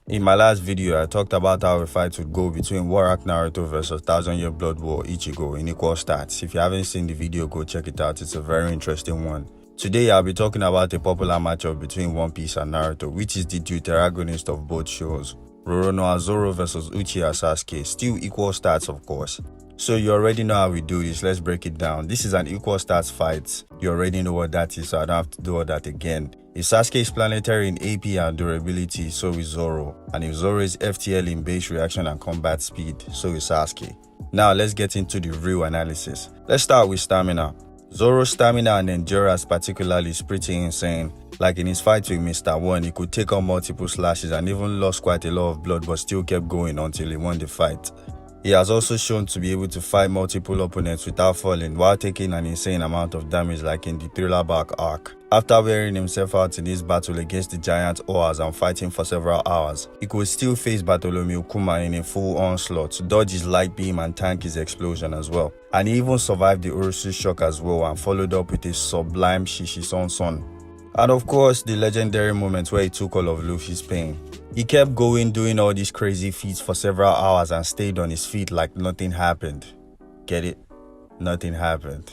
In my last video, I talked about how a fight would go between Warak Naruto versus Thousand Year Blood War Ichigo in equal stats. If you haven't seen the video, go check it out. It's a very interesting one. Today, I'll be talking about a popular matchup between One Piece and Naruto, which is the Deuteragonist of both shows. Roronoa Zoro versus Uchiha Sasuke, still equal stats of course. So you already know how we do this, let's break it down. This is an equal stats fight. You already know what that is, so I don't have to do all that again. If Sasuke is planetary in AP and durability, so is Zoro. And if Zoro is FTL in base reaction and combat speed, so is Sasuke. Now let's get into the real analysis. Let's start with stamina. Zoro's stamina and endurance particularly is pretty insane. Like in his fight with Mr. One, he could take on multiple slashes and even lost quite a lot of blood but still kept going until he won the fight. He has also shown to be able to fight multiple opponents without falling while taking an insane amount of damage like in the Thriller Bark arc. After wearing himself out in his battle against the giant Oas and fighting for several hours, he could still face Bartholomew Kuma in a full onslaught, dodge his light beam and tank his explosion as well. And he even survived the Urusu shock as well and followed up with a sublime Shishisanson. And of course, the legendary moment where he took all of Luffy's pain. He kept going doing all these crazy feats for several hours and stayed on his feet like nothing happened. Get it? Nothing happened.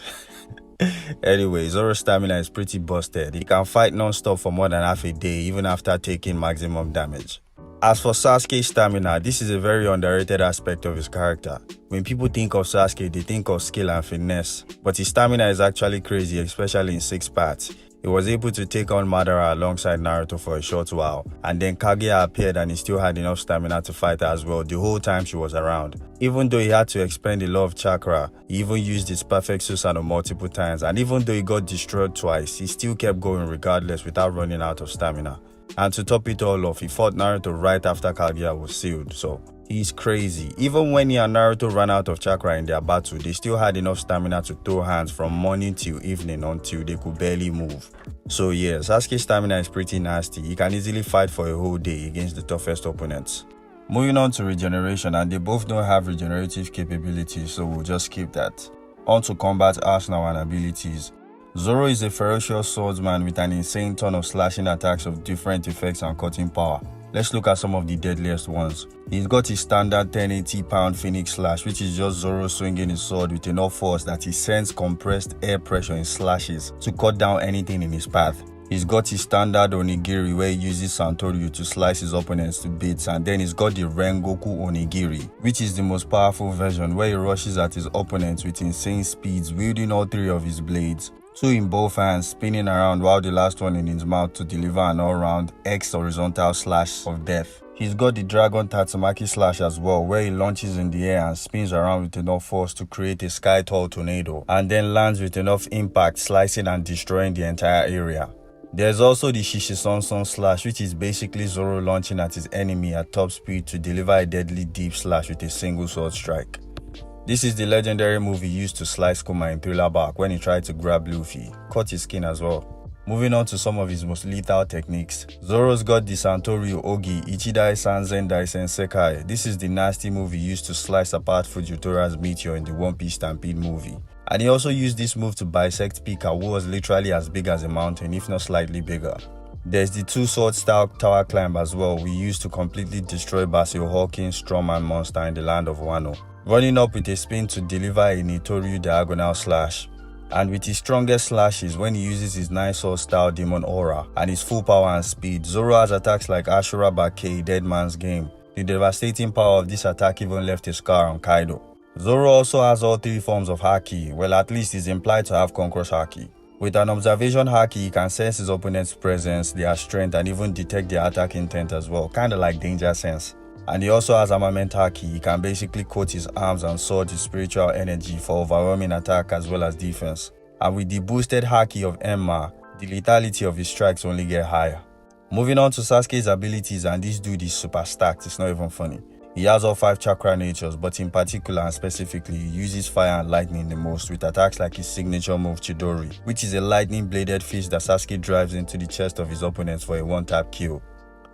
Anyway, Zoro's stamina is pretty busted. He can fight non-stop for more than half a day even after taking maximum damage. As for Sasuke's stamina, this is a very underrated aspect of his character. When people think of Sasuke, they think of skill and finesse, but his stamina is actually crazy, especially in 6 parts. He was able to take on Madara alongside Naruto for a short while, and then Kaguya appeared and he still had enough stamina to fight her as well the whole time she was around. Even though he had to expend a lot of chakra, he even used his perfect Susanoo multiple times, and even though he got destroyed twice, he still kept going regardless without running out of stamina. And to top it all off, he fought Naruto right after Kaguya was sealed, so he's crazy. Even when he and Naruto ran out of chakra in their battle, they still had enough stamina to throw hands from morning till evening until they could barely move. So yeah, Sasuke's stamina is pretty nasty. He can easily fight for a whole day against the toughest opponents. Moving on to regeneration, and they both don't have regenerative capabilities, so we'll just skip that. On to combat arsenal and abilities. Zoro is a ferocious swordsman with an insane ton of slashing attacks of different effects and cutting power. Let's look at some of the deadliest ones. He's got his standard 1080-pound Phoenix Slash, which is just Zoro swinging his sword with enough force that he sends compressed air pressure in slashes to cut down anything in his path. He's got his standard Onigiri where he uses Santoryu to slice his opponents to bits, and then he's got the Rengoku Onigiri, which is the most powerful version where he rushes at his opponents with insane speeds, wielding all 3 of his blades. 2 in both hands, spinning around while the last one in his mouth to deliver an all-round X horizontal slash of death. He's got the Dragon Tatsumaki Slash as well, where he launches in the air and spins around with enough force to create a sky-tall tornado, and then lands with enough impact, slicing and destroying the entire area. There's also the Shishisanson Slash, which is basically Zoro launching at his enemy at top speed to deliver a deadly deep slash with a single sword strike. This is the legendary move he used to slice Kuma in Thriller Bark when he tried to grab Luffy, cut his skin as well. Moving on to some of his most lethal techniques. Zoro's got the Santoryu Ogi Ichidai Sanzen Daisen Sekai. This is the nasty move he used to slice apart Fujitoria's meteor in the One Piece Stampede movie. And he also used this move to bisect Pika, who was literally as big as a mountain, if not slightly bigger. There's the 2 sword style tower climb as well we used to completely destroy Basil Hawkins' Strawman monster in the land of Wano, running up with a spin to deliver a Nitoryu diagonal slash. And with his strongest slashes, when he uses his 9 sword style demon aura and his full power and speed, Zoro has attacks like Ashura Bakei, Dead Man's Game. The devastating power of this attack even left a scar on Kaido. Zoro also has all 3 forms of Haki, well at least he's implied to have Conqueror's Haki. With an observation Haki, he can sense his opponent's presence, their strength, and even detect their attack intent as well, kinda like Danger Sense. And he also has Armament Haki. He can basically coat his arms and sword with spiritual energy for overwhelming attack as well as defense. And with the boosted Haki of Emma, the lethality of his strikes only get higher. Moving on to Sasuke's abilities, and this dude is super stacked, it's not even funny. He has all 5 chakra natures, but in particular and specifically, he uses fire and lightning the most with attacks like his signature move Chidori, which is a lightning bladed fist that Sasuke drives into the chest of his opponents for a one-tap kill.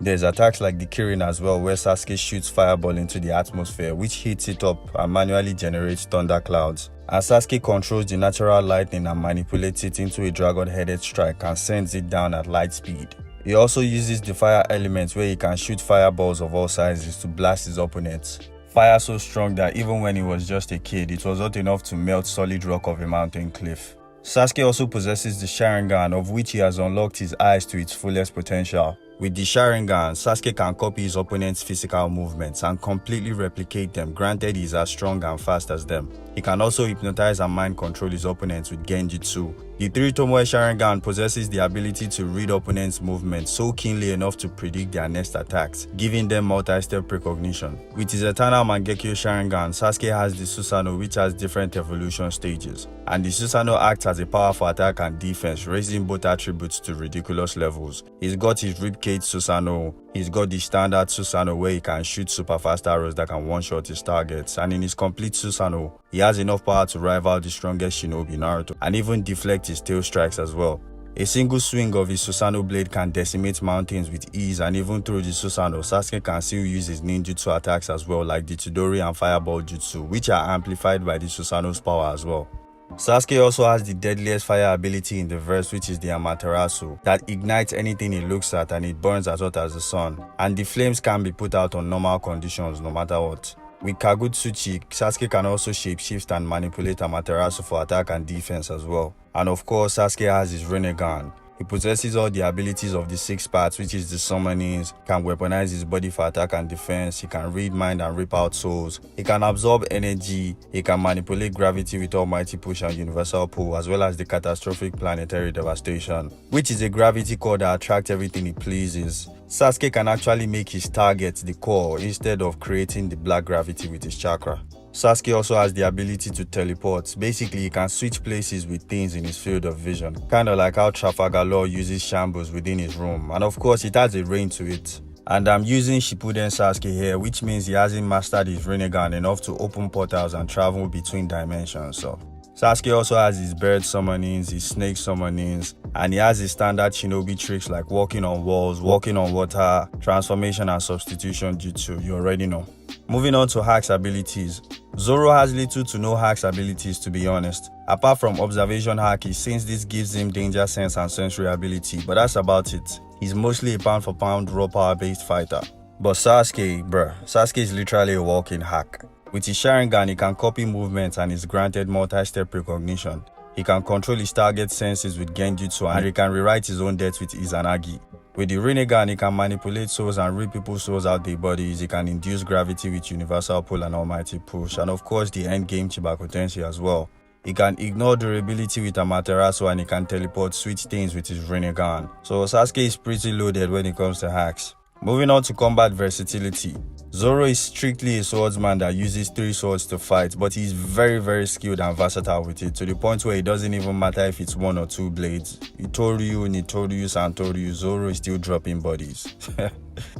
There's attacks like the Kirin as well, where Sasuke shoots fireball into the atmosphere, which heats it up and manually generates thunder clouds. And Sasuke controls the natural lightning and manipulates it into a dragon-headed strike and sends it down at light speed. He also uses the fire element where he can shoot fireballs of all sizes to blast his opponents. Fire so strong that even when he was just a kid, it was not enough to melt solid rock of a mountain cliff. Sasuke also possesses the Sharingan, of which he has unlocked his eyes to its fullest potential. With the Sharingan, Sasuke can copy his opponent's physical movements and completely replicate them, granted he is as strong and fast as them. He can also hypnotize and mind control his opponents with Genjutsu. The 3 Tomoe Sharingan possesses the ability to read opponents' movements so keenly enough to predict their next attacks, giving them multi-step precognition. With his Eternal Mangekyo Sharingan, Sasuke has the Susanoo, which has different evolution stages, and the Susanoo acts as a powerful attack and defense, raising both attributes to ridiculous levels. He's got his Ribcage Susanoo, he's got the standard Susanoo where he can shoot super fast arrows that can one-shot his targets, and in his complete Susanoo, he has enough power to rival the strongest shinobi Naruto, and even deflect his tail strikes as well. A single swing of his Susanoo blade can decimate mountains with ease, and even through the Susanoo, Sasuke can still use his ninjutsu attacks as well, like the Chidori and Fireball Jutsu, which are amplified by the Susanoo's power as well. Sasuke also has the deadliest fire ability in the verse, which is the Amaterasu, that ignites anything it looks at and it burns as hot as the sun, and the flames can be put out on normal conditions no matter what. With Kagutsuchi, Sasuke can also shapeshift and manipulate Amaterasu for attack and defense as well. And of course, Sasuke has his Rinnegan. He possesses all the abilities of the 6 parts, which is the summonings, can weaponize his body for attack and defense, he can read mind and rip out souls, he can absorb energy, he can manipulate gravity with Almighty Push and Universal Pull, as well as the Catastrophic Planetary Devastation, which is a gravity core that attracts everything he pleases. Sasuke can actually make his target the core instead of creating the black gravity with his chakra. Sasuke also has the ability to teleport. Basically, he can switch places with things in his field of vision, kinda like how Trafalgar Law uses shambles within his room, and of course it has a range to it. And I'm using Shippuden Sasuke here, which means he hasn't mastered his Rinnegan enough to open portals and travel between dimensions. So Sasuke also has his bird summonings, his snake summonings, and he has his standard shinobi tricks like walking on walls, walking on water, transformation and substitution jutsu, you already know. Moving on to hacks abilities. Zoro has little to no hacks abilities, to be honest. Apart from observation haki, since this gives him danger sense and sensory ability, but that's about it. He's mostly a pound for pound raw power based fighter. But Sasuke is literally a walking hack. With his Sharingan, he can copy movements and is granted multi-step precognition. He can control his target senses with Genjutsu, and he can rewrite his own death with Izanagi. With the Rinnegan, he can manipulate souls and rip people's souls out their bodies. He can induce gravity with Universal Pull and Almighty Push, and of course the endgame Chibakutenshi as well. He can ignore durability with Amaterasu, and he can teleport switch things with his Rinnegan. So Sasuke is pretty loaded when it comes to hacks. Moving on to combat versatility. Zoro is strictly a swordsman that uses 3 swords to fight, but he's very skilled and versatile with it, to the point where it doesn't even matter if it's 1 or 2 blades. Itoryu, Nitoryu, Santoryu, Zoro is still dropping bodies.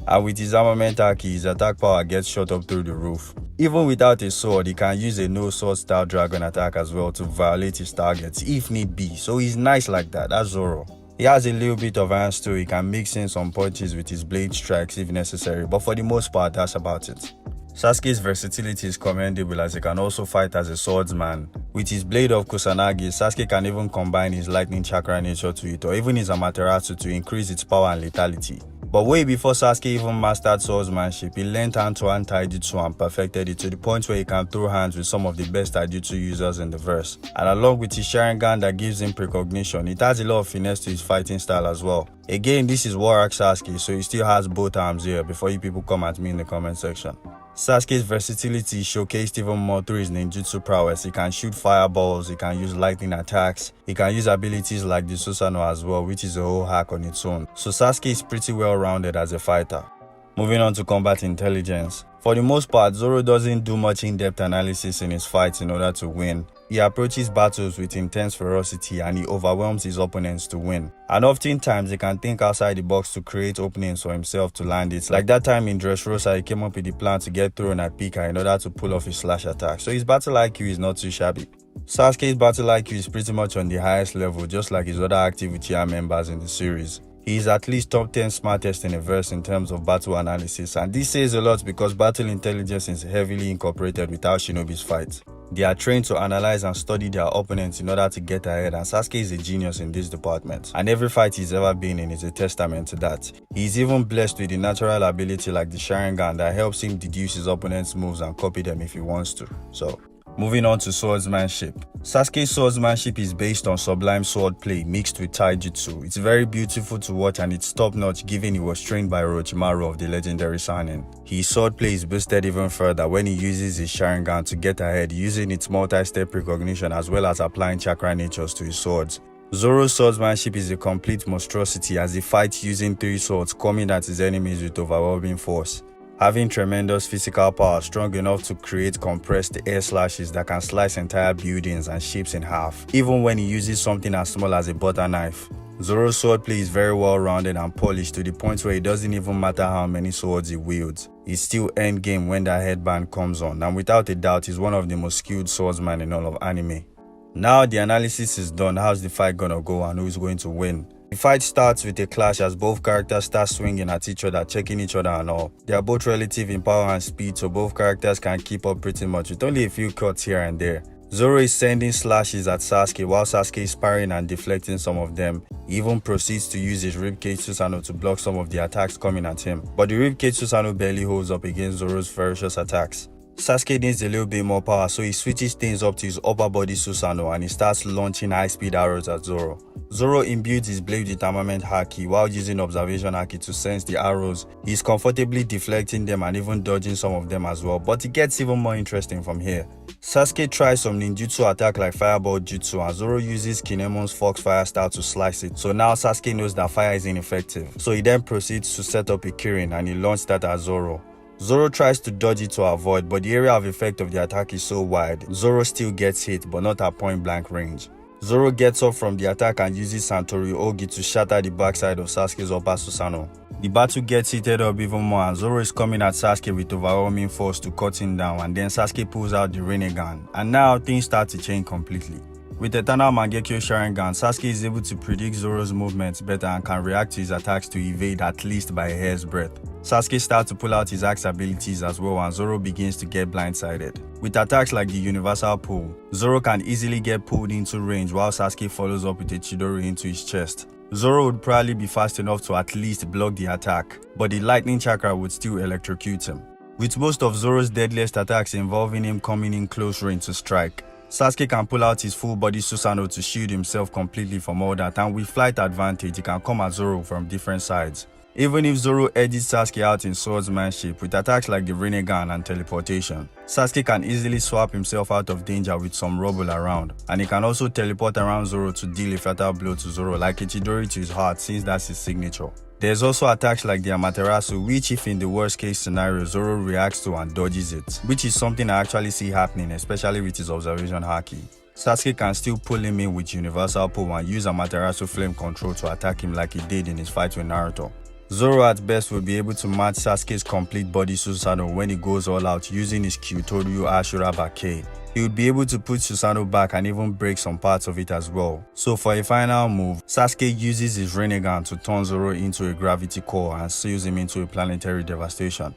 And with his armament haki, his attack power gets shot up through the roof. Even without a sword, he can use a no sword style dragon attack as well to violate his targets if need be, so he's nice like that. That's Zoro. He has a little bit of hands too. He can mix in some punches with his blade strikes if necessary, but for the most part, that's about it. Sasuke's versatility is commendable, as he can also fight as a swordsman. With his blade of Kusanagi, Sasuke can even combine his lightning chakra nature to it, or even his Amaterasu to increase its power and lethality. But way before Sasuke even mastered swordsmanship, he learned hand-to-hand taijutsu and perfected it to the point where he can throw hands with some of the best taijutsu users in the verse. And along with his Sharingan that gives him precognition, it has a lot of finesse to his fighting style as well. Again, this is Warrior Sasuke, so he still has both arms here before you people come at me in the comment section. Sasuke's versatility is showcased even more through his ninjutsu prowess. He can shoot fireballs, he can use lightning attacks, he can use abilities like the Susanoo as well, which is a whole hack on its own. So Sasuke is pretty well rounded as a fighter. Moving on to combat intelligence. For the most part, Zoro doesn't do much in-depth analysis in his fights in order to win. He approaches battles with intense ferocity and he overwhelms his opponents to win. And oftentimes he can think outside the box to create openings for himself to land it. Like that time in Dressrosa, he came up with the plan to get thrown at Pika in order to pull off his slash attack. So his battle IQ is not too shabby. Sasuke's battle IQ is pretty much on the highest level, just like his other active Uchiha members in the series. He is at least top 10 smartest in a verse in terms of battle analysis, and this says a lot because battle intelligence is heavily incorporated with how shinobis fight. They are trained to analyze and study their opponents in order to get ahead, and Sasuke is a genius in this department. And every fight he's ever been in is a testament to that. He's even blessed with a natural ability like the Sharingan that helps him deduce his opponent's moves and copy them if he wants to. So, moving on to swordsmanship. Sasuke's swordsmanship is based on sublime swordplay mixed with taijutsu. It's very beautiful to watch and it's top-notch given he was trained by Orochimaru of the legendary Sannin. His swordplay is boosted even further when he uses his Sharingan to get ahead, using its multi-step recognition as well as applying chakra natures to his swords. Zoro's swordsmanship is a complete monstrosity as he fights using 3 swords, coming at his enemies with overwhelming force. Having tremendous physical power strong enough to create compressed air slashes that can slice entire buildings and ships in half, even when he uses something as small as a butter knife. Zoro's swordplay is very well rounded and polished to the point where it doesn't even matter how many swords he wields. He's still endgame when that headband comes on, and without a doubt he's one of the most skilled swordsmen in all of anime. Now the analysis is done, how's the fight gonna go and who's going to win? The fight starts with a clash as both characters start swinging at each other, checking each other and all. They are both relative in power and speed, so both characters can keep up pretty much with only a few cuts here and there. Zoro is sending slashes at Sasuke while Sasuke is sparring and deflecting some of them. He even proceeds to use his Ribcage Susanoo to block some of the attacks coming at him, but the Ribcage Susanoo barely holds up against Zoro's ferocious attacks. Sasuke needs a little bit more power, so he switches things up to his upper body Susanoo and he starts launching high-speed arrows at Zoro. Zoro imbues his blade with armament haki while using observation haki to sense the arrows. He's comfortably deflecting them and even dodging some of them as well, but it gets even more interesting from here. Sasuke tries some ninjutsu attack like fireball jutsu and Zoro uses Kinemon's Foxfire style to slice it, so now Sasuke knows that fire is ineffective. So he then proceeds to set up a Kirin and he launched that at Zoro. Zoro tries to dodge it to avoid, but the area of effect of the attack is so wide, Zoro still gets hit but not at point blank range. Zoro gets up from the attack and uses Santori Ogi to shatter the backside of Sasuke's upper Susanoo. The battle gets heated up even more and Zoro is coming at Sasuke with overwhelming force to cut him down, and then Sasuke pulls out the Rinnegan, and now things start to change completely. With Eternal Mangekyo Sharingan, Sasuke is able to predict Zoro's movements better and can react to his attacks to evade at least by a hair's breadth. Sasuke starts to pull out his axe abilities as well and Zoro begins to get blindsided. With attacks like the Universal Pull, Zoro can easily get pulled into range while Sasuke follows up with a Chidori into his chest. Zoro would probably be fast enough to at least block the attack, but the lightning chakra would still electrocute him. With most of Zoro's deadliest attacks involving him coming in close range to strike, Sasuke can pull out his full body Susanoo to shield himself completely from all that, and with flight advantage he can come at Zoro from different sides. Even if Zoro edges Sasuke out in swordsmanship with attacks like the Rinnegan and teleportation, Sasuke can easily swap himself out of danger with some rubble around, and he can also teleport around Zoro to deal a fatal blow to Zoro like a Chidori to his heart since that's his signature. There's also attacks like the Amaterasu, which if in the worst case scenario Zoro reacts to and dodges it, which is something I actually see happening, especially with his observation haki. Sasuke can still pull him in with Universal Pull and use Amaterasu Flame Control to attack him like he did in his fight with Naruto. Zoro at best will be able to match Sasuke's complete body Susanoo when he goes all out using his Kyutoryu Ashura Bakei. He would be able to put Susanoo back and even break some parts of it as well. So for a final move, Sasuke uses his Rinnegan to turn Zoro into a gravity core and seals him into a planetary devastation.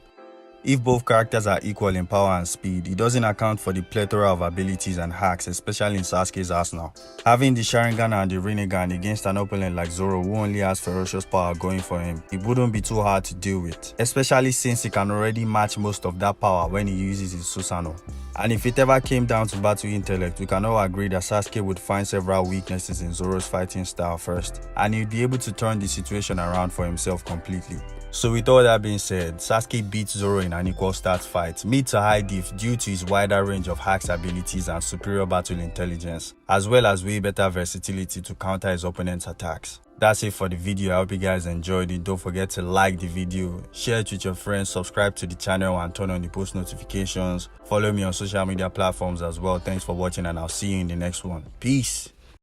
If both characters are equal in power and speed, it doesn't account for the plethora of abilities and hacks, especially in Sasuke's arsenal. Having the Sharingan and the Rinnegan against an opponent like Zoro who only has ferocious power going for him, it wouldn't be too hard to deal with, especially since he can already match most of that power when he uses his Susanoo. And if it ever came down to battle intellect, we can all agree that Sasuke would find several weaknesses in Zoro's fighting style first, and he'd be able to turn the situation around for himself completely. So with all that being said, Sasuke beats Zoro in an equal stats fight, mid to high diff due to his wider range of hacks abilities and superior battle intelligence, as well as way better versatility to counter his opponent's attacks. That's it for the video. I hope you guys enjoyed it. Don't forget to like the video, share it with your friends, subscribe to the channel and turn on the post notifications. Follow me on social media platforms as well. Thanks for watching and I'll see you in the next one. Peace.